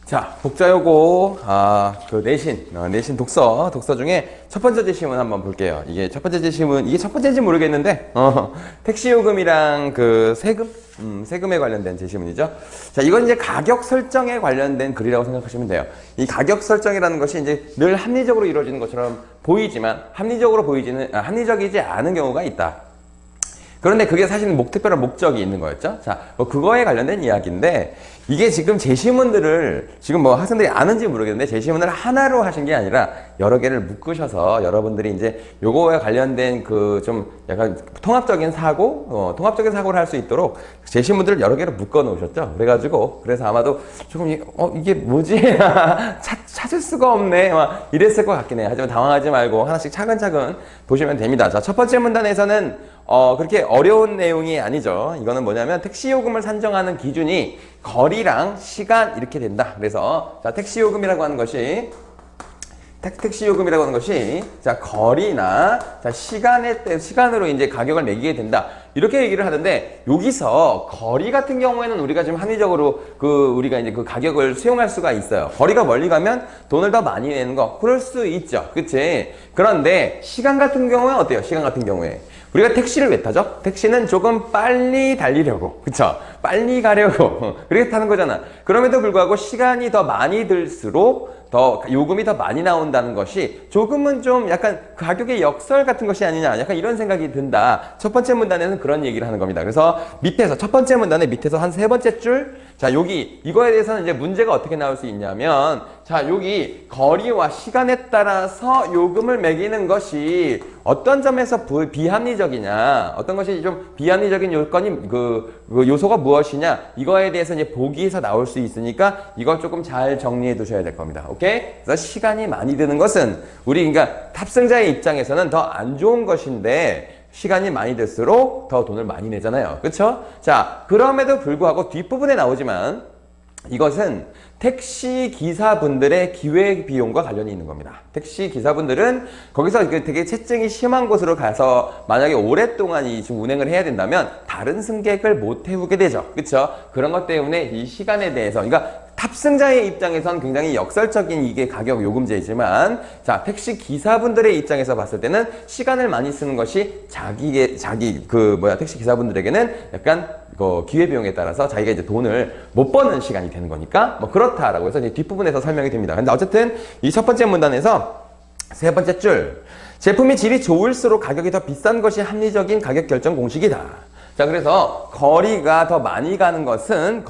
자, 복자요고, 내신 독서 중에 첫 번째 제시문 한번 볼게요. 이게 첫 번째 제시문, 이게 첫 번째인지 모르겠는데, 택시요금이랑 그 세금에 관련된 제시문이죠. 자, 이건 이제 가격 설정에 관련된 글이라고 생각하시면 돼요. 이 가격 설정이라는 것이 이제 늘 합리적으로 이루어지는 것처럼 보이지만, 합리적이지 않은 경우가 있다. 그런데 그게 사실은 특별한 목적이 있는 거였죠. 자, 그거에 관련된 이야기인데, 이게 지금 제시문들을, 지금 학생들이 아는지 모르겠는데, 제시문을 하나로 하신 게 아니라, 여러 개를 묶으셔서 여러분들이 이제 요거에 관련된 좀 약간 통합적인 사고를 할 수 있도록 제시문들을 여러 개로 묶어 놓으셨죠. 그래서 아마도 조금, 이게 뭐지? 찾을 수가 없네. 이랬을 것 같긴 해요. 하지만 당황하지 말고 하나씩 차근차근 보시면 됩니다. 자, 첫 번째 문단에서는 그렇게 어려운 내용이 아니죠. 이거는 뭐냐면 택시요금을 산정하는 기준이 거리랑 시간 이렇게 된다. 그래서 자, 택시요금이라고 하는 것이 자, 거리나 자, 시간으로 이제 가격을 매기게 된다. 이렇게 얘기를 하는데, 여기서 거리 같은 경우에는 우리가 지금 합리적으로 우리가 이제 그 가격을 수용할 수가 있어요. 거리가 멀리 가면 돈을 더 많이 내는 거 그럴 수 있죠. 그치? 그런데 시간 같은 경우는 어때요? 시간 같은 경우에 우리가 택시를 왜 타죠? 택시는 조금 빨리 달리려고, 그쵸? 빨리 가려고 그렇게 타는 거잖아. 그럼에도 불구하고 시간이 더 많이 들수록 더 요금이 더 많이 나온다는 것이 조금은 좀 약간 가격의 역설 같은 것이 아니냐, 약간 이런 생각이 든다. 첫 번째 문단에는 그런 얘기를 하는 겁니다. 그래서 밑에서 첫 번째 문단의 밑에서 한 세 번째 줄, 자, 이거에 대해서는 이제 문제가 어떻게 나올 수 있냐면, 자, 여기 거리와 시간에 따라서 요금을 매기는 것이 어떤 점에서 비합리적이냐, 어떤 것이 좀 비합리적인 요건이 요소가 무엇이냐, 이거에 대해서 이제 보기에서 나올 수 있으니까 이걸 조금 잘 정리해 두셔야 될 겁니다. 오케이? 그래서 시간이 많이 드는 것은 그러니까 탑승자의 입장에서는 더 안 좋은 것인데, 시간이 많이 들수록 더 돈을 많이 내잖아요. 그쵸? 자, 그럼에도 불구하고 뒷부분에 나오지만 이것은 택시 기사분들의 기회 비용과 관련이 있는 겁니다. 택시 기사분들은 거기서 되게 체증이 심한 곳으로 가서 만약에 오랫동안 지금 운행을 해야 된다면 다른 승객을 못 태우게 되죠. 그쵸? 그런 것 때문에 이 시간에 대해서, 그러니까 탑승자의 입장에선 굉장히 역설적인 이게 가격 요금제이지만, 자, 택시 기사분들의 입장에서 봤을 때는 시간을 많이 쓰는 것이 택시 기사분들에게는 약간 기회비용에 따라서 자기가 이제 돈을 못 버는 시간이 되는 거니까 그렇다라고 해서 이제 뒷부분에서 설명이 됩니다. 근데 어쨌든 이 첫 번째 문단에서 세 번째 줄, 제품의 질이 좋을수록 가격이 더 비싼 것이 합리적인 가격 결정 공식이다. 자, 그래서 거리를 더 많이 가는 것은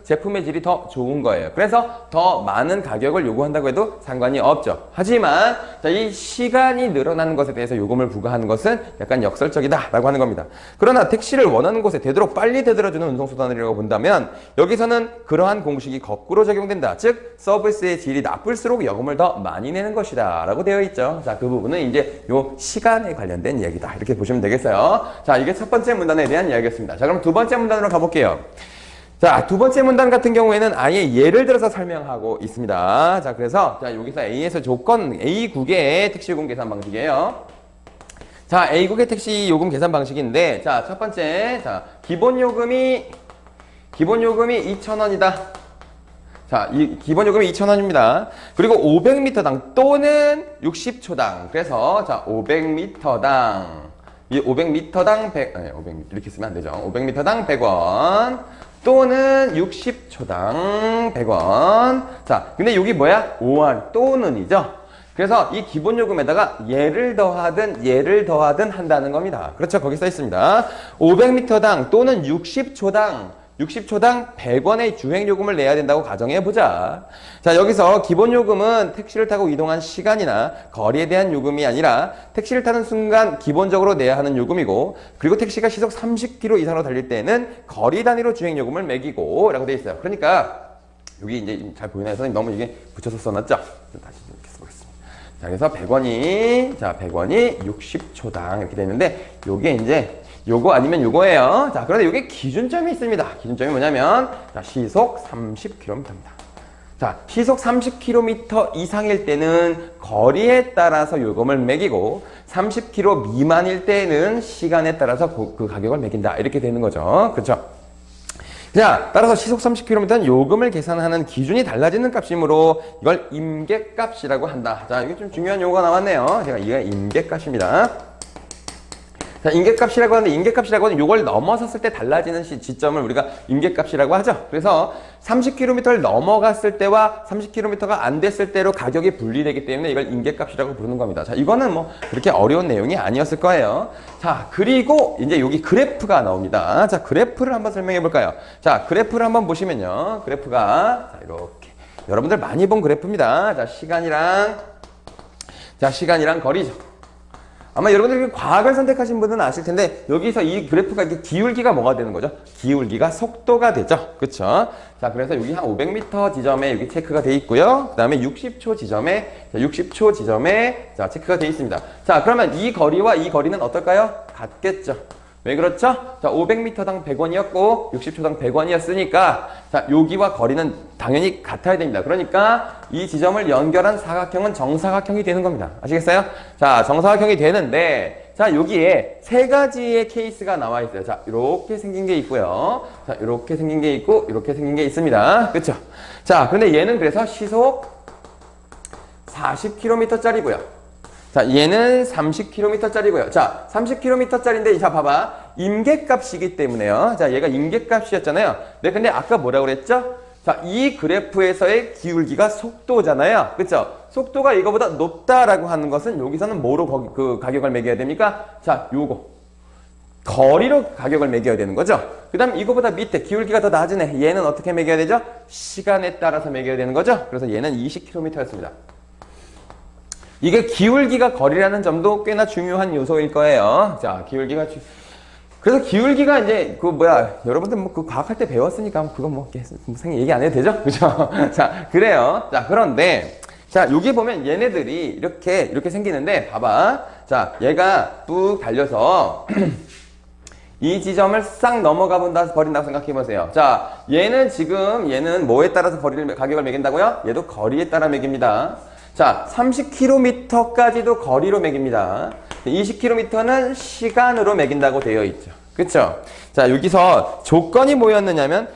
제품의 질이 더 좋은 거예요. 그래서 더 많은 가격을 요구한다고 해도 상관이 없죠. 하지만 자, 이 시간이 늘어나는 것에 대해서 요금을 부과하는 것은 약간 역설적이다라고 하는 겁니다. 그러나 택시를 원하는 곳에 되도록 빨리 되돌아주는 운송수단이라고 본다면 여기서는 그러한 공식이 거꾸로 적용된다. 즉 서비스의 질이 나쁠수록 요금을 더 많이 내는 것이다 라고 되어 있죠. 자, 그 부분은 이제 요 시간에 관련된 이야기다, 이렇게 보시면 되겠어요. 자, 이게 첫 번째 문단에 대한 이야기였습니다. 자, 그럼 두 번째 문단으로 가볼게요. 자, 두 번째 문단 같은 경우에는 아예 예를 들어서 설명하고 있습니다. 자, 그래서 자, 여기서 A에서 조건, A국의 택시 요금 계산 방식이에요. 자, A국의 택시 요금 계산 방식인데, 자, 첫 번째, 자, 기본 요금이 2,000원이다. 자, 이 기본 요금이 2,000원입니다. 그리고 500m당 또는 60초당. 그래서 자, 500m당 이 500m당 500m 이렇게 쓰면 안 되죠. 500m당 100원 또는 60초당 100원. 자, 근데 여기 뭐야? 5원 또는이죠. 그래서 이 기본 요금에다가 얘를 더하든 한다는 겁니다. 그렇죠. 거기 써 있습니다. 500m당 또는 60초당 100원의 주행요금을 내야 된다고 가정해보자. 자, 여기서 기본요금은 택시를 타고 이동한 시간이나 거리에 대한 요금이 아니라 택시를 타는 순간 기본적으로 내야 하는 요금이고, 그리고 택시가 시속 30km 이상으로 달릴 때는 거리 단위로 주행요금을 매기고 라고 되어 있어요. 그러니까 여기 이제 잘 보이나요? 선생님 너무 이게 붙여서 써놨죠? 다시 이렇게 써보겠습니다. 자, 그래서 100원이 60초당 이렇게 되는데, 요게 이제 요거 아니면 요거예요. 자, 그런데 요게 기준점이 있습니다. 기준점이 뭐냐면, 자, 시속 30km입니다. 자, 시속 30km 이상일 때는 거리에 따라서 요금을 매기고, 30km 미만일 때는 시간에 따라서 그 가격을 매긴다. 이렇게 되는 거죠. 그렇죠? 자, 따라서 시속 30km는 요금을 계산하는 기준이 달라지는 값이므로 이걸 임계값이라고 한다. 자, 이게 좀 중요한 용어가 나왔네요. 제가 이게 임계값입니다. 자, 임계값이라고 하는데 임계값이라고 하는 이걸 넘어섰을 때 달라지는 지점을 우리가 임계값이라고 하죠. 그래서 30km를 넘어갔을 때와 30km가 안 됐을 때로 가격이 분리되기 때문에 이걸 임계값이라고 부르는 겁니다. 자, 이거는 뭐 그렇게 어려운 내용이 아니었을 거예요. 자, 그리고 이제 여기 그래프가 나옵니다. 자, 그래프를 한번 설명해 볼까요? 자, 그래프를 한번 보시면요. 그래프가 자, 이렇게 여러분들 많이 본 그래프입니다. 자, 시간이랑 거리죠. 아마 여러분들이 과학을 선택하신 분은 아실 텐데 여기서 이 그래프가 이렇게 기울기가 뭐가 되는 거죠? 기울기가 속도가 되죠. 그쵸? 자, 그래서 여기 한 500m 지점에 여기 체크가 돼 있고요. 그 다음에 60초 지점에 자, 체크가 돼 있습니다. 자, 그러면 이 거리와 이 거리는 어떨까요? 같겠죠. 왜 그렇죠? 자, 500m당 100원이었고 60초당 100원이었으니까 자, 여기와 거리는 당연히 같아야 됩니다. 그러니까 이 지점을 연결한 사각형은 정사각형이 되는 겁니다. 아시겠어요? 자, 정사각형이 되는데 자, 여기에 세 가지의 케이스가 나와 있어요. 자, 이렇게 생긴 게 있고요. 자, 이렇게 생긴 게 있고 이렇게 생긴 게 있습니다. 그렇죠? 자, 근데 얘는 그래서 시속 40km짜리고요. 자, 얘는 30km짜리고요. 자, 30km짜리인데, 자, 봐봐. 임계값이기 때문에요. 자, 얘가 임계값이었잖아요. 네, 근데 아까 뭐라고 그랬죠? 자, 이 그래프에서의 기울기가 속도잖아요. 그쵸? 속도가 이거보다 높다라고 하는 것은 여기서는 뭐로 그 가격을 매겨야 됩니까? 자, 요거. 거리로 가격을 매겨야 되는 거죠. 그 다음 이거보다 밑에 기울기가 더 낮은 애. 얘는 어떻게 매겨야 되죠? 시간에 따라서 매겨야 되는 거죠. 그래서 얘는 20km였습니다. 이게 기울기가 거리라는 점도 꽤나 중요한 요소일 거예요. 자, 그래서 기울기가 이제 여러분들 뭐 그 과학할 때 배웠으니까 그거 뭐 생각 얘기 안 해도 되죠? 그죠? 자, 그래요. 자, 그런데 자, 여기 보면 얘네들이 이렇게 생기는데 봐봐. 자, 얘가 뚝 달려서 이 지점을 싹 넘어가 버린다고 생각해 보세요. 자, 얘는 뭐에 따라서 가격을 매긴다고요? 얘도 거리에 따라 매깁니다. 자, 30km까지도 거리로 매깁니다. 20km는 시간으로 매긴다고 되어 있죠. 그쵸? 자, 여기서 조건이 뭐였느냐면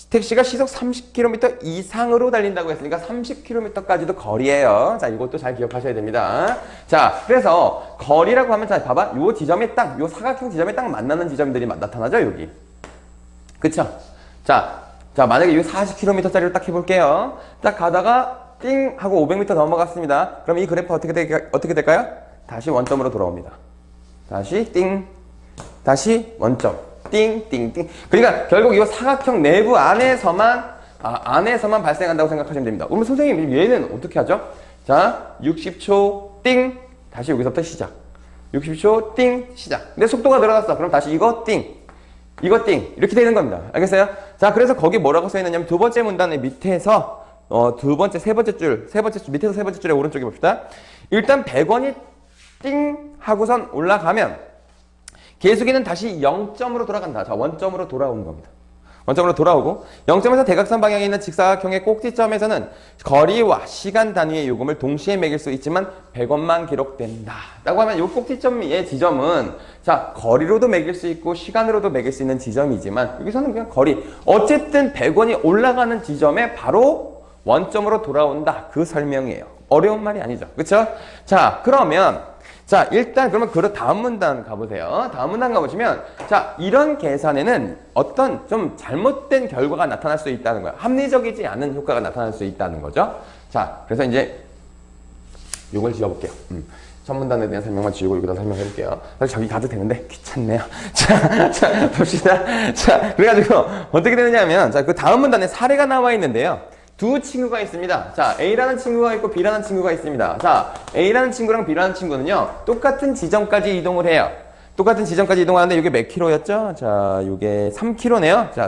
택시가 시속 30km 이상으로 달린다고 했으니까 30km까지도 거리예요. 자, 이것도 잘 기억하셔야 됩니다. 자, 그래서 거리라고 하면 자, 봐봐. 요 사각형 지점에 딱 만나는 지점들이 나타나죠, 여기. 그쵸? 자, 만약에 이 40km짜리로 딱 해볼게요. 딱 가다가 띵 하고 500m 넘어갔습니다. 그럼 이 그래프 어떻게 될까요? 다시 원점으로 돌아옵니다. 다시 띵, 다시 원점, 띵, 띵, 띵. 그러니까 결국 이 사각형 내부 안에서만 발생한다고 생각하시면 됩니다. 그러면 선생님 얘는 어떻게 하죠? 자, 60초 띵, 다시 여기서부터 시작. 60초 띵, 시작. 근데 속도가 늘어났어. 그럼 다시 이거 띵, 이거 띵 이렇게 되는 겁니다. 알겠어요? 자, 그래서 거기 뭐라고 써 있느냐면 두 번째 문단의 밑에서 세 번째 줄, 밑에서 세 번째 줄에 오른쪽에 봅시다. 일단 100원이 띵 하고선 올라가면 계수기는 다시 0점으로 돌아간다. 자, 원점으로 돌아오는 겁니다. 원점으로 돌아오고 0점에서 대각선 방향에 있는 직사각형의 꼭지점에서는 거리와 시간 단위의 요금을 동시에 매길 수 있지만 100원만 기록된다. 라고 하면 이 꼭지점의 지점은 자, 거리로도 매길 수 있고 시간으로도 매길 수 있는 지점이지만 여기서는 그냥 거리. 어쨌든 100원이 올라가는 지점에 바로 원점으로 돌아온다. 그 설명이에요. 어려운 말이 아니죠. 그쵸? 자, 그러면 자, 일단 그러면 다음 문단 가보세요. 다음 문단 가보시면 자, 이런 계산에는 어떤 좀 잘못된 결과가 나타날 수 있다는 거예요. 합리적이지 않은 효과가 나타날 수 있다는 거죠. 자, 그래서 이제 요걸 지어볼게요. 첫 문단에 대한 설명만 지우고 여기다 설명해볼게요. 사실 저기 가도 되는데 귀찮네요. 자, 봅시다. 자, 그래가지고 어떻게 되느냐 하면 자, 그 다음 문단에 사례가 나와 있는데요. 두 친구가 있습니다. 자, A라는 친구가 있고 B라는 친구가 있습니다. 자, A라는 친구랑 B라는 친구는요, 똑같은 지점까지 이동을 해요. 똑같은 지점까지 이동하는데 이게 몇 킬로였죠? 자, 이게 3km네요. 자,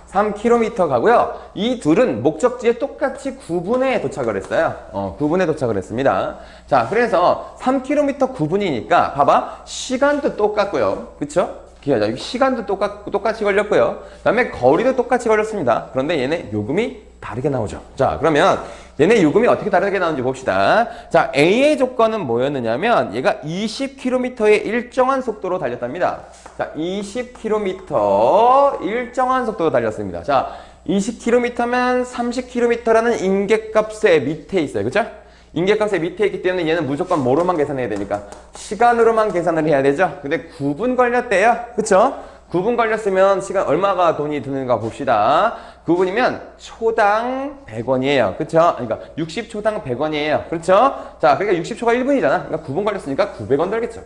3km 가고요. 이 둘은 목적지에 똑같이 9분에 도착을 했어요. 9분에 도착을 했습니다. 자, 그래서 3km 9분이니까 봐봐. 시간도 똑같고요. 그쵸? 기회자. 시간도 똑같이 걸렸고요. 그 다음에 거리도 똑같이 걸렸습니다. 그런데 얘네 요금이 다르게 나오죠. 자, 그러면 얘네 요금이 어떻게 다르게 나오는지 봅시다. 자, A의 조건은 뭐였느냐면 얘가 20km의 일정한 속도로 달렸답니다. 자, 20km 일정한 속도로 달렸습니다. 자, 20km면 30km라는 임계값의 밑에 있어요. 그쵸? 임계값의 밑에 있기 때문에 얘는 무조건 뭐로만 계산해야 되니까 시간으로만 계산을 해야 되죠. 근데 9분 걸렸대요. 그쵸? 9분 걸렸으면 시간 얼마가 돈이 드는가 봅시다. 9분이면 초당 100원이에요. 그쵸? 그러니까 60초당 100원이에요. 그렇죠? 자, 그러니까 60초가 1분이잖아. 그러니까 9분 걸렸으니까 900원 들겠죠.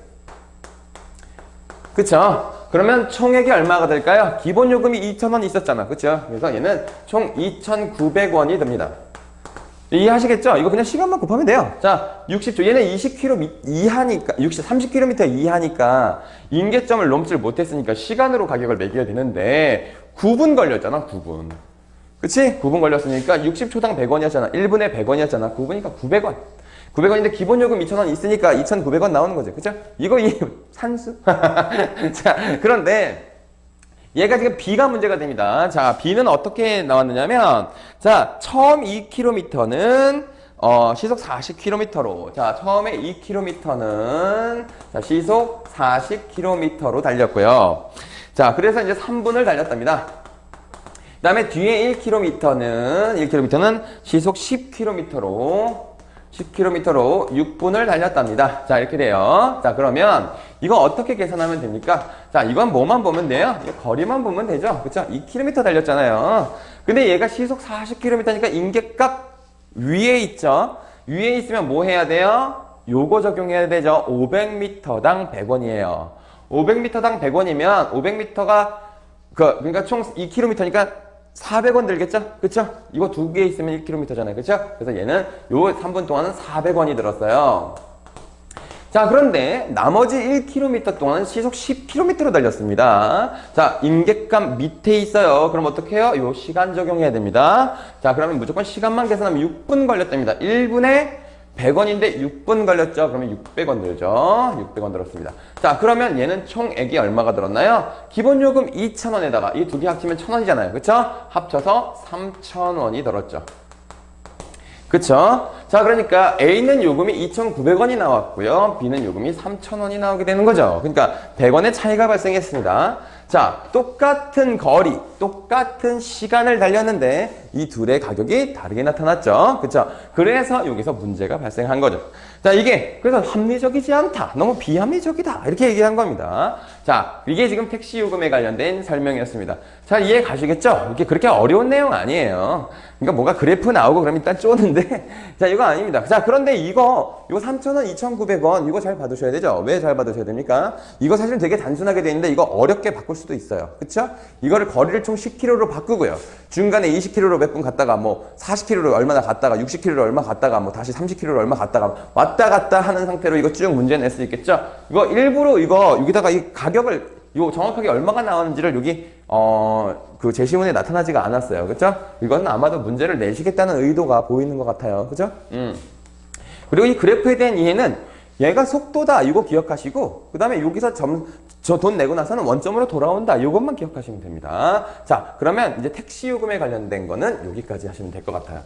그쵸? 그러면 총액이 얼마가 될까요? 기본 요금이 2,000원 있었잖아. 그쵸? 그래서 얘는 총 2,900원이 듭니다. 이해하시겠죠? 이거 그냥 시간만 곱하면 돼요. 자, 60초. 얘는 20km 이하니까, 30km 이하니까 임계점을 넘질 못했으니까 시간으로 가격을 매겨야 되는데 9분 걸렸잖아, 9분. 그치? 9분 걸렸으니까 60초당 100원이었잖아. 1분에 100원이었잖아. 9분이니까 900원. 900원인데 기본 요금 2,000원 있으니까 2,900원 나오는 거죠. 그죠? 이거 산수? 자, 그런데 얘가 지금 B가 문제가 됩니다. 자, B는 어떻게 나왔느냐면, 자, 처음 2km는, 시속 40km로. 자, 처음에 2km는, 자, 시속 40km로 달렸고요. 자, 그래서 이제 3분을 달렸답니다. 그 다음에 뒤에 1km는 시속 10km로 6분을 달렸답니다. 자, 이렇게 돼요. 자, 그러면 이거 어떻게 계산하면 됩니까? 자, 이건 뭐만 보면 돼요? 거리만 보면 되죠. 그쵸? 2km 달렸잖아요. 근데 얘가 시속 40km니까 임계값 위에 있죠? 위에 있으면 뭐 해야 돼요? 요거 적용해야 되죠. 500m당 100원이에요. 500m당 100원이면 500m가 그러니까 총 2km니까 400원 들겠죠? 그쵸? 이거 두 개 있으면 1km잖아요. 그쵸? 그래서 얘는 요 3분 동안은 400원이 들었어요. 자, 그런데 나머지 1km 동안은 시속 10km로 달렸습니다. 자, 임계값 밑에 있어요. 그럼 어떻게 해요? 요 시간 적용해야 됩니다. 자, 그러면 무조건 시간만 계산하면 6분 걸렸답니다. 1분에 100원인데 6분 걸렸죠? 그러면 600원 들죠? 600원 들었습니다. 자, 그러면 얘는 총액이 얼마가 들었나요? 기본 요금 2,000원에다가 이 두 개 합치면 1,000원이잖아요. 그쵸? 합쳐서 3,000원이 들었죠. 그쵸? 자, 그러니까 A는 요금이 2,900원이 나왔고요. B는 요금이 3,000원이 나오게 되는 거죠. 그러니까 100원의 차이가 발생했습니다. 자, 똑같은 거리, 똑같은 시간을 달렸는데 이 둘의 가격이 다르게 나타났죠. 그쵸? 그래서 여기서 문제가 발생한 거죠. 자, 이게 그래서 합리적이지 않다. 너무 비합리적이다. 이렇게 얘기한 겁니다. 자, 이게 지금 택시 요금에 관련된 설명이었습니다. 자, 이해 가시겠죠? 이게 그렇게 어려운 내용 아니에요. 그러니까 뭐가 그래프 나오고 그러면 일단 쪼는데 자, 이거 아닙니다. 자, 그런데 이거 3,000원, 2,900원 이거 잘 받으셔야 되죠? 왜 잘 받으셔야 됩니까? 이거 사실 되게 단순하게 돼 있는데 이거 어렵게 바꿀 수도 있어요. 그쵸? 이거를 거리를 총 10km로 바꾸고요. 중간에 20km로 몇 분 갔다가 뭐 40km로 얼마나 갔다가 60km로 얼마 갔다가 뭐 다시 30km로 얼마 갔다가 왔다 갔다 하는 상태로 이거 쭉 문제 낼 수 있겠죠? 이거 일부러 여기다가 이 가격을 이거 정확하게 얼마가 나왔는지를 여기 그 제시문에 나타나지가 않았어요. 그쵸? 이건 아마도 문제를 내시겠다는 의도가 보이는 것 같아요. 그죠? 그리고 이 그래프에 대한 이해는 얘가 속도다. 이거 기억하시고 그 다음에 여기서 저 돈 내고 나서는 원점으로 돌아온다. 이것만 기억하시면 됩니다. 자, 그러면 이제 택시 요금에 관련된 거는 여기까지 하시면 될 것 같아요.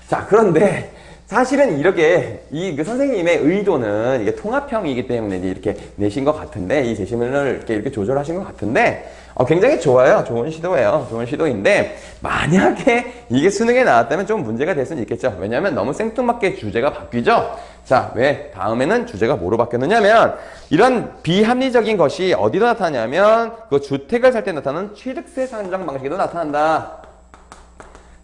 자, 그런데 사실은 이렇게 그 선생님의 의도는 이게 통합형이기 때문에 이렇게 내신 것 같은데 이 제시문을 이렇게 조절하신 것 같은데 굉장히 좋아요. 좋은 시도예요. 좋은 시도인데 만약에 이게 수능에 나왔다면 좀 문제가 될 수는 있겠죠. 왜냐하면 너무 생뚱맞게 주제가 바뀌죠. 자, 왜 다음에는 주제가 뭐로 바뀌었느냐면 이런 비합리적인 것이 어디로 나타나냐면 그 주택을 살 때 나타나는 취득세 산정 방식에도 나타난다.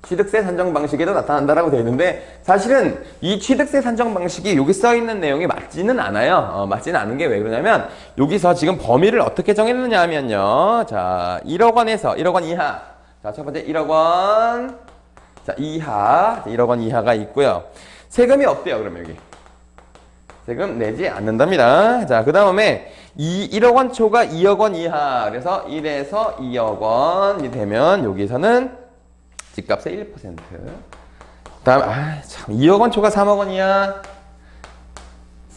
취득세 산정 방식에도 나타난다라고 되어 있는데 사실은 이 취득세 산정 방식이 여기 써 있는 내용이 맞지는 않아요. 맞지는 않은 게 왜 그러냐면 여기서 지금 범위를 어떻게 정했느냐 하면요. 자, 1억 원에서 1억 원 이하. 자, 첫 번째 1억 원. 자, 이하. 1억 원 이하가 있고요. 세금이 없대요. 그러면 여기. 세금 내지 않는답니다. 자, 그 다음에 1억 원 초가 2억 원 이하. 그래서 1에서 2억 원이 되면 여기서는 집값의 1%. 다음, 참, 2억 원 초과 3억 원 이하.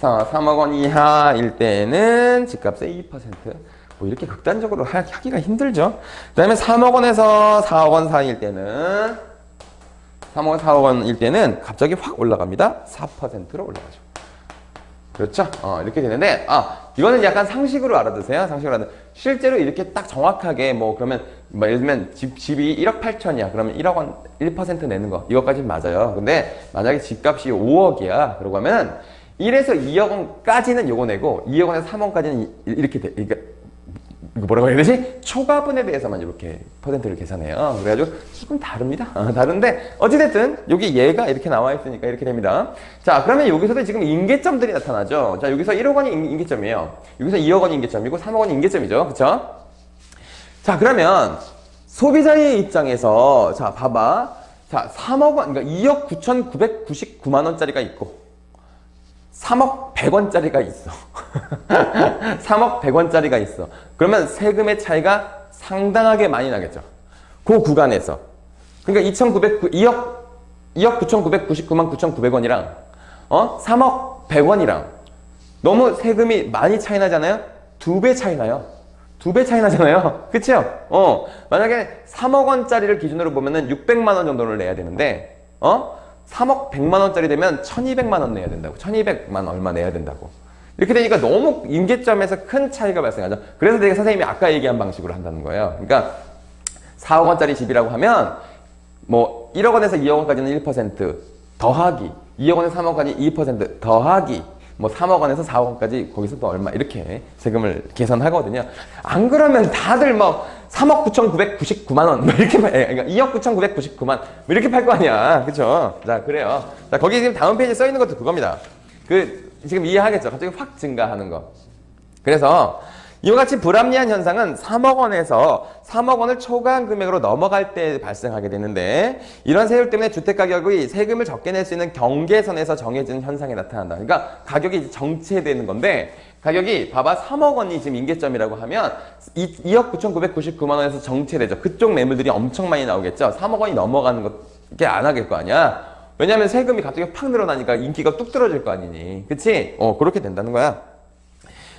3억 원 이하일 때는 집값의 2%. 뭐 이렇게 극단적으로 하기가 힘들죠. 그 다음에 3억 원에서 4억 원 사이일 때는 3억 원, 4억 원일 때는 갑자기 확 올라갑니다. 4%로 올라가죠. 그렇죠? 이렇게 되는데, 이거는 약간 상식으로 알아두세요. 상식으로 알아두세요. 실제로 이렇게 딱 정확하게, 그러면, 예를 들면, 집이 1억 8천이야. 그러면 1억 원, 1% 내는 거. 이것까지는 맞아요. 근데, 만약에 집값이 5억이야. 그러고 하면, 1에서 2억 원까지는 요거 내고, 2억 원에서 3억까지는 이렇게 돼. 이거 뭐라고 해야 되지? 초과분에 대해서만 이렇게 퍼센트를 계산해요. 그래가지고 조금 다릅니다. 다른데 어찌됐든 여기 얘가 이렇게 나와 있으니까 이렇게 됩니다. 자, 그러면 여기서도 지금 임계점들이 나타나죠. 자, 여기서 1억 원이 임계점이에요. 여기서 2억 원이 임계점이고 3억 원이 임계점이죠. 그쵸? 자, 그러면 소비자의 입장에서 자, 봐봐. 자, 3억 원, 그러니까 2억 9,999만 원짜리가 있고 3억 100원짜리가 있어. 3억 100원짜리가 있어. 그러면 세금의 차이가 상당하게 많이 나겠죠. 그 구간에서. 그러니까 2억 9,999만 9,900원이랑 3억 100원이랑 너무 세금이 많이 차이 나잖아요. 2배 차이 나요. 2배 차이 나잖아요. 그쵸? 만약에 3억 원짜리를 기준으로 보면은 600만 원 정도를 내야 되는데 3억 100만 원짜리 되면 1200만 원 내야 된다고. 1200만 얼마 내야 된다고. 이렇게 되니까 너무 임계점에서 큰 차이가 발생하죠. 그래서 내가 선생님이 아까 얘기한 방식으로 한다는 거예요. 그러니까 4억 원짜리 집이라고 하면 1억 원에서 2억 원까지는 1% 더하기 2억 원에서 3억 원까지 2% 더하기 3억 원에서 4억 원까지 거기서 또 얼마 이렇게 세금을 계산하거든요. 안 그러면 다들 3억 9,999만 원 이렇게 그러니까 2억 9,999만 이렇게 팔 거 아니야. 그쵸? 자, 그래요. 자, 거기 지금 다음 페이지에 써 있는 것도 그겁니다. 지금 이해하겠죠? 갑자기 확 증가하는 거. 그래서 이와 같이 불합리한 현상은 3억 원에서 3억 원을 초과한 금액으로 넘어갈 때 발생하게 되는데 이런 세율 때문에 주택가격이 세금을 적게 낼 수 있는 경계선에서 정해지는 현상이 나타난다. 그러니까 가격이 정체되는 건데 가격이 봐봐 3억 원이 지금 임계점이라고 하면 2억 9,999만 원에서 정체되죠. 그쪽 매물들이 엄청 많이 나오겠죠. 3억 원이 넘어가는 게 안 하길 거 아니야. 왜냐하면 세금이 갑자기 팍 늘어나니까 인기가 뚝 떨어질 거 아니니. 그치? 그렇게 된다는 거야.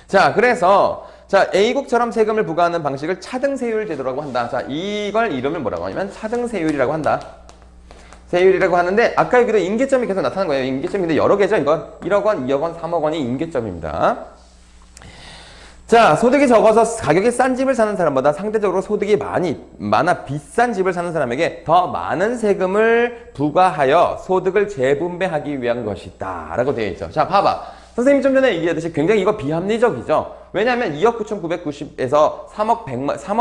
자, 그래서 A국처럼 세금을 부과하는 방식을 차등세율 제도라고 한다. 자, 이걸 이름을 뭐라고 하냐면 차등세율이라고 한다. 세율이라고 하는데 아까 여기도 임계점이 계속 나타난 거예요. 임계점이 근데 여러 개죠. 이건 1억 원, 2억 원, 3억 원이 임계점입니다. 자, 소득이 적어서 가격이 싼 집을 사는 사람보다 상대적으로 소득이 많아 비싼 집을 사는 사람에게 더 많은 세금을 부과하여 소득을 재분배하기 위한 것이다 라고 되어 있죠. 자, 봐봐. 선생님이 좀 전에 얘기했듯이 굉장히 이거 비합리적이죠. 왜냐하면 2억 9,990에서 3억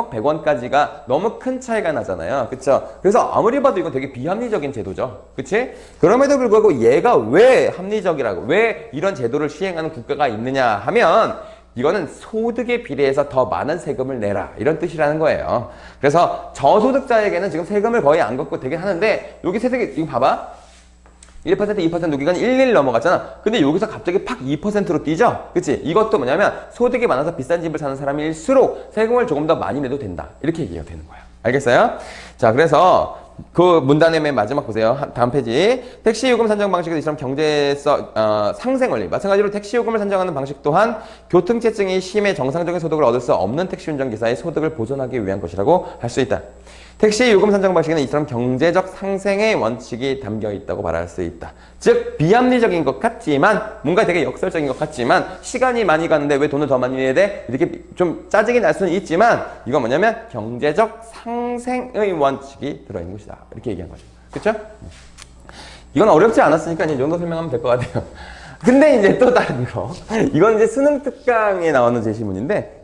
100원까지가 너무 큰 차이가 나잖아요. 그쵸? 그래서 아무리 봐도 이건 되게 비합리적인 제도죠. 그치? 그럼에도 불구하고 얘가 왜 합리적이라고, 왜 이런 제도를 시행하는 국가가 있느냐 하면 이거는 소득에 비례해서 더 많은 세금을 내라 이런 뜻이라는 거예요. 그래서 저소득자에게는 지금 세금을 거의 안 걷고 되긴 하는데 여기 세금이 지금 봐봐. 1%, 2% 여기가 11 넘어갔잖아. 근데 여기서 갑자기 팍 2%로 뛰죠? 그치? 이것도 뭐냐면 소득이 많아서 비싼 집을 사는 사람일수록 세금을 조금 더 많이 내도 된다. 이렇게 얘기가 되는 거예요. 알겠어요? 자, 그래서 그 문단의 맨 마지막 보세요. 다음 페이지. 택시요금 산정 방식은 이처럼 경제성 상생원리. 마찬가지로 택시요금을 산정하는 방식 또한 교통체증이 심해 정상적인 소득을 얻을 수 없는 택시 운전기사의 소득을 보존하기 위한 것이라고 할 수 있다. 택시 요금 산정 방식에는 이처럼 경제적 상생의 원칙이 담겨 있다고 말할 수 있다. 즉 비합리적인 것 같지만 뭔가 되게 역설적인 것 같지만 시간이 많이 가는데 왜 돈을 더 많이 내야 돼? 이렇게 좀 짜증이 날 수는 있지만 이건 뭐냐면 경제적 상생의 원칙이 들어있는 것이다. 이렇게 얘기한 거죠. 그렇죠? 이건 어렵지 않았으니까 이제 이 정도 설명하면 될 것 같아요. 근데 이제 또 다른 거. 이건 이제 수능 특강에 나오는 제시문인데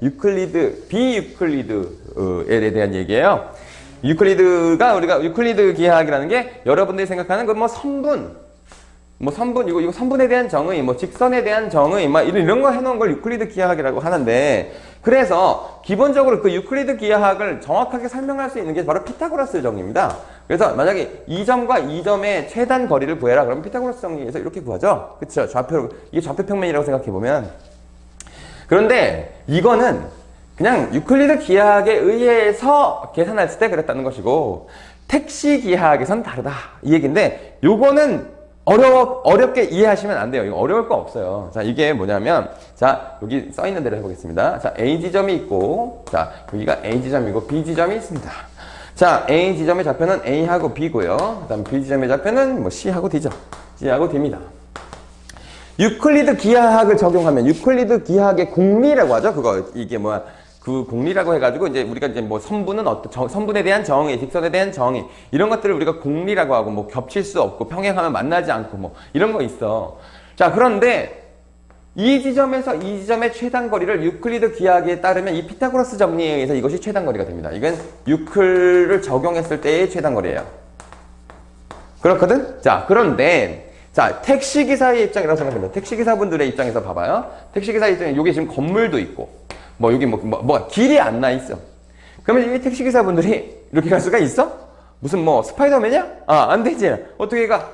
비유클리드에 대한 얘기예요. 유클리드가 우리가 유클리드 기하학이라는 게 여러분들이 생각하는 그 선분 이거 선분에 대한 정의 직선에 대한 정의 이런 거 해놓은 걸 유클리드 기하학이라고 하는데 그래서 기본적으로 그 유클리드 기하학을 정확하게 설명할 수 있는 게 바로 피타고라스 정리입니다. 그래서 만약에 이 점과 이 점의 최단 거리를 구해라 그러면 피타고라스 정리에서 이렇게 구하죠. 그쵸? 이게 좌표 평면이라고 생각해 보면 그런데 이거는 그냥 유클리드 기하학에 의해서 계산했을 때 그랬다는 것이고 택시 기하학에선 다르다 이 얘기인데 요거는 어렵게 이해하시면 안 돼요. 이거 어려울 거 없어요. 자, 이게 뭐냐면, 자, 여기 써 있는 대로 해보겠습니다. 자, A 지점이 있고, 자, 여기가 A 지점이고 B 지점이 있습니다. 자, A 지점의 좌표는 A하고 B고요. 그 다음 B 지점의 좌표는 뭐 C하고 D죠. C하고 D입니다. 유클리드 기하학을 적용하면 유클리드 기하학의 공리라고 하죠. 그거 이게 뭐야? 그 공리라고 해가지고 이제 우리가 이제 뭐 선분은 선분에 대한 정의, 직선에 대한 정의 이런 것들을 우리가 공리라고 하고 뭐 겹칠 수 없고 평행하면 만나지 않고 뭐 이런 거 있어. 자, 그런데 이 지점에서 이 지점의 최단거리를 유클리드 기하학에 따르면 이 피타고라스 정리에 의해서 이것이 최단거리가 됩니다. 이건 유클을 적용했을 때의 최단거리예요. 그렇거든? 자, 그런데 자, 택시기사의 입장이라고 생각합니다. 택시기사분들의 입장에서 봐봐요. 택시기사의 입장에 여기 지금 건물도 있고 뭐 여기 뭐 길이 안 나 있어. 그러면 이 택시기사분들이 이렇게 갈 수가 있어? 무슨 뭐 스파이더맨이야? 아, 안 되지. 어떻게 가?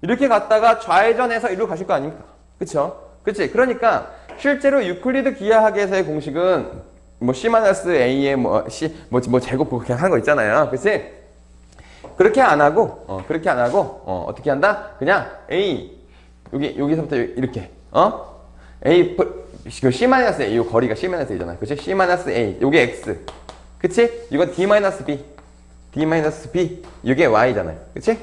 이렇게 갔다가 좌회전해서 이리로 가실 거 아닙니까? 그쵸? 그치? 그러니까 실제로 유클리드 기하학에서의 공식은 뭐 C-A의 뭐 C 뭐 제곱 그렇게 하는 거 있잖아요. 그치? 그렇게 안 하고 어떻게 한다? 그냥 A 여기서부터 이렇게 A C-A 요 거리가 C-A잖아. 그치? C-A 요게 X. 그치? 이건 D-B D-B 이게 Y잖아요. 그치?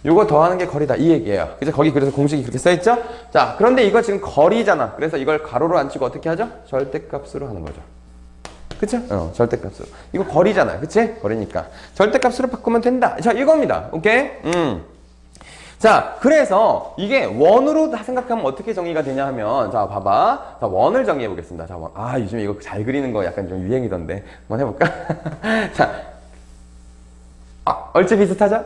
요거 더하는 게 거리다 이 얘기예요. 그죠? 거기 그래서 공식이 그렇게 써있죠? 자, 그런데 이거 지금 거리잖아. 그래서 이걸 가로로 안 치고 어떻게 하죠? 절대값으로 하는 거죠. 그쵸? 절대값으로. 이거 거리잖아요. 그치? 거리니까. 절대값으로 바꾸면 된다. 자, 이겁니다. 오케이? 자, 그래서 이게 원으로 생각하면 어떻게 정의가 되냐 하면, 자, 봐봐. 자, 원을 정의해 보겠습니다. 자, 원. 아, 요즘에 이거 잘 그리는 거 약간 좀 유행이던데. 한번 해볼까? 자. 얼추 비슷하죠?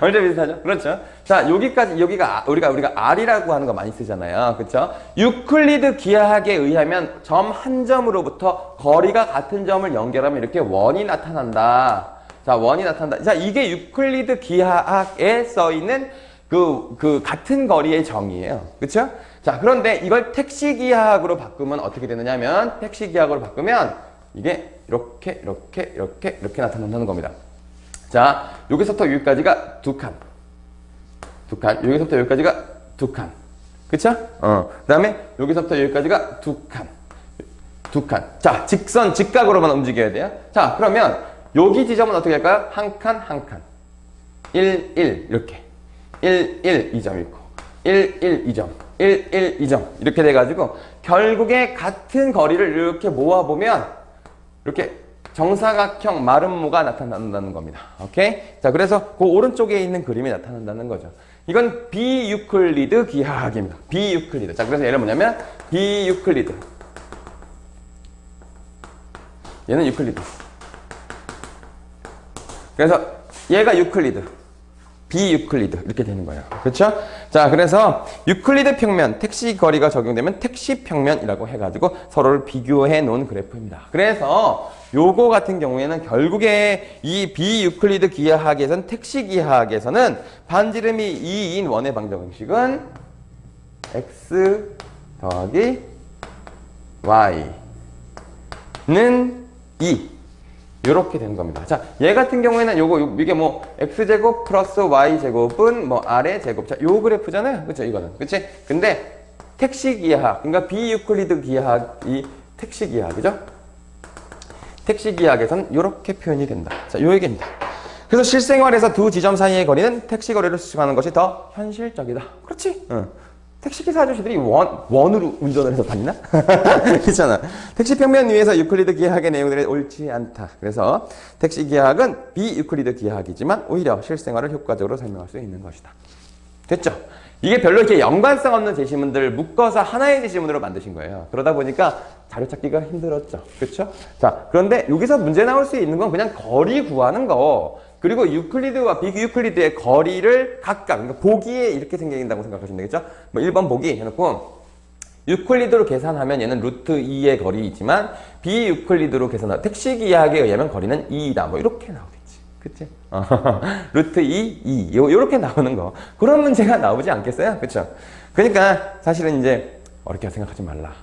얼추 비슷하죠? 그렇죠? 자, 여기까지, 여기가, 우리가 R이라고 하는 거 많이 쓰잖아요. 그쵸? 유클리드 기하학에 의하면 점 한 점으로부터 거리가 같은 점을 연결하면 이렇게 원이 나타난다. 자, 원이 나타난다. 자, 이게 유클리드 기하학에 써 있는 그 같은 거리의 정의예요. 그쵸? 자, 그런데 이걸 택시 기하학으로 바꾸면 어떻게 되느냐면, 택시 기하학으로 바꾸면 이게 이렇게 나타난다는 겁니다. 자, 여기서부터 여기까지가 두 칸. 여기서부터 여기까지가 두 칸. 그쵸? 그 다음에 여기서부터 여기까지가 두 칸. 자, 직각으로만 움직여야 돼요. 자, 그러면 여기 지점은 어떻게 할까요? 한 칸. 1, 이렇게. 1, 2점 있고. 1, 2점. 1, 2점. 이렇게 돼가지고 결국에 같은 거리를 이렇게 모아보면 이렇게 정사각형 마름모가 나타난다는 겁니다. 오케이? 자, 그래서 그 오른쪽에 있는 그림이 나타난다는 거죠. 이건 비유클리드 기하학입니다. 비유클리드. 자, 그래서 얘는 뭐냐면 비유클리드. 얘는 유클리드. 그래서 얘가 유클리드. 비유클리드 이렇게 되는 거예요. 그렇죠? 자, 그래서 유클리드 평면, 택시 거리가 적용되면 택시 평면이라고 해가지고 서로를 비교해 놓은 그래프입니다. 그래서 요거 같은 경우에는 결국에 이 비유클리드 기하학에서는 택시 기하학에서는 반지름이 2인 원의 방정 공식은 x 더하기 y는 2 이렇게 되는 겁니다. 자, 얘 같은 경우에는 이게 뭐 x제곱 플러스 y제곱은 뭐 r의 제곱. 자, 요 그래프잖아요. 그쵸? 이거는. 그치? 근데 택시 기하학, 그러니까 비유클리드 기하학이 택시 기하학이죠? 택시 기하학에서는 이렇게 표현이 된다. 자, 요 얘기입니다. 그래서 실생활에서 두 지점 사이의 거리는 택시 거리를 수식하는 것이 더 현실적이다. 그렇지? 택시기사 아저씨들이 원으로 운전을 해서 다니나? 그렇잖아. 택시 평면 위에서 유클리드 기하학의 내용들이 옳지 않다. 그래서 택시 기하학은 비유클리드 기하학이지만 오히려 실생활을 효과적으로 설명할 수 있는 것이다. 됐죠? 이게 별로 이렇게 연관성 없는 제시문들을 묶어서 하나의 제시문으로 만드신 거예요. 그러다 보니까 자료 찾기가 힘들었죠. 그렇죠? 자, 그런데 여기서 문제 나올 수 있는 건 그냥 거리 구하는 거. 그리고 유클리드와 비유클리드의 거리를 각각, 그러니까 보기에 이렇게 생긴다고 생각하시면 되겠죠? 뭐 1번 보기 해놓고 유클리드로 계산하면 얘는 루트 2의 거리이지만 비유클리드로 계산하면 택시 기하학에 의하면 거리는 2이다. 뭐 이렇게 나오겠지. 그치? 루트 2, 요렇게 나오는 거. 그런 문제가 나오지 않겠어요? 그쵸? 그러니까 사실은 이제 어렵게 생각하지 말라.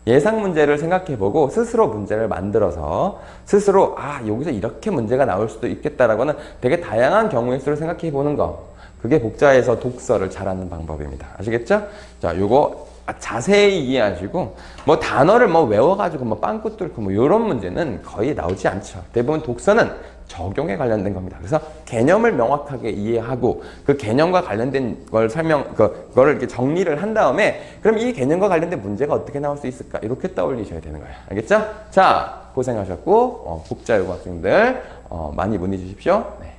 예상 문제를 생각해보고 스스로 문제를 만들어서 스스로 여기서 이렇게 문제가 나올 수도 있겠다라고는 되게 다양한 경우의 수를 생각해보는 거. 그게 복자에서 독서를 잘하는 방법입니다. 아시겠죠? 자, 요거 자세히 이해하시고 뭐 단어를 뭐 외워가지고 뭐 빵꾸 뚫고 뭐 이런 문제는 거의 나오지 않죠. 대부분 독서는 적용에 관련된 겁니다. 그래서 개념을 명확하게 이해하고 그 개념과 관련된 걸 그거를 이렇게 정리를 한 다음에 그럼 이 개념과 관련된 문제가 어떻게 나올 수 있을까? 이렇게 떠올리셔야 되는 거예요. 알겠죠? 자, 고생하셨고, 복자 요구 학생들, 많이 문의 주십시오. 네.